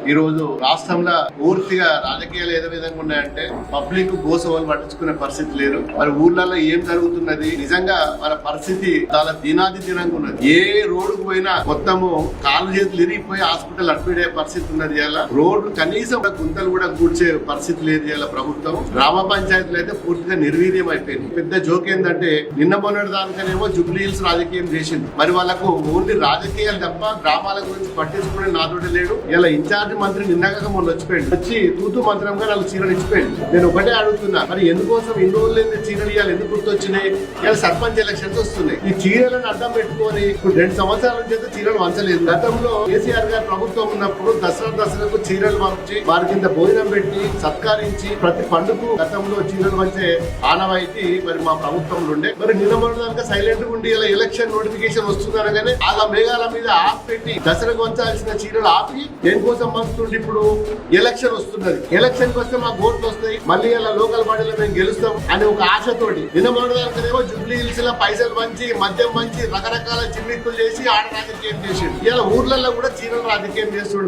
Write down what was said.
ఈ రోజు రాష్ట్రంలో పూర్తిగా రాజకీయాలు ఏదో విధంగా ఉన్నాయంటే పబ్లిక్ గోసవలు పట్టించుకునే పరిస్థితి లేరు. మరి ఊర్లలో ఏం జరుగుతున్నది నిజంగా మన పరిస్థితి చాలా దినాది దినంగా ఉన్నది. ఏ రోడ్డుకు పోయినా మొత్తము కాళ్ళు చేతులు ఇరిగిపోయి హాస్పిటల్ అడ్మిట్ అయ్యే పరిస్థితి ఉన్నది. ఇలా రోడ్లు కనీసం గుంతలు కూడా కూర్చే పరిస్థితి లేదు. ఇలా ప్రభుత్వం గ్రామ పంచాయతీలు అయితే పూర్తిగా నిర్వీర్యం అయిపోయింది. పెద్ద జోక్ ఏంటంటే నిన్న మొన్నటి దానికనేమో జూబ్లీ హిల్స్ రాజకీయం చేసింది. మరి వాళ్ళకు ఓన్లీ రాజకీయాలు తప్ప గ్రామాల గురించి పట్టించుకునే నాతోటి లేడు. ఇలా ఇన్ఛార్జ్ మంత్రి నిన్నగా మొన్న వచ్చిపోయాడు. వచ్చి తూతూ మంత్రంగా నాకు చీరలు ఇచ్చిపోయాడు. నేను ఒకటే అడుగుతున్నా, మరి ఎందుకోసం ఇన్ని రోజులు చీరలు ఇవ్వాలి, ఎందుకు గుర్తొచ్చినాయి? ఇలా సర్పంచ్ ఎలక్షన్స్ వస్తున్నాయి. ఈ చీరలను అడ్డం పెట్టుకొని ఇప్పుడు 2 సంవత్సరాల నుంచి అయితే చీరలు వంచలేదు. గతంలో కేసీఆర్ గారు ప్రభుత్వం ఉన్నప్పుడు దసరాకు చీరలు పంచి వారి కింద భోజనం పెట్టి సత్కరించి ప్రతి పండుగ గతంలో చీరలు వంచే ఆనవాయితీ మరి మా ప్రభుత్వంలో ఉండే. మరి నిలబడడానికి సైలెంట్ గా ఉండి ఇలా ఎలక్షన్ నోటిఫికేషన్ వస్తుందనగానే ఆ మేఘాల మీద ఆఫ్ పెట్టి దసరకు వంచాల్సిన చీరలు ఆపి దేనికోసం పంచుతుంటే ఇప్పుడు ఎలక్షన్ వస్తున్నది. ఎలక్షన్ కి వస్తే మాకు ఓట్లు వస్తాయి, మళ్ళీ ఇలా లోకల్ బాడీలో మేము గెలుస్తాం అనే ఒక ఆశతోటి నిలబడడానికేమో జూబ్లీ హిల్స్ లో పైసలు పంచి మద్యం పంచి రకరకాల చిమ్మిక్కులు చేసి ఆడ రాజకీయం చేసిండు. ఇలా ఊర్లలో కూడా చీరలు రాజకీయం చేస్తుంటారు.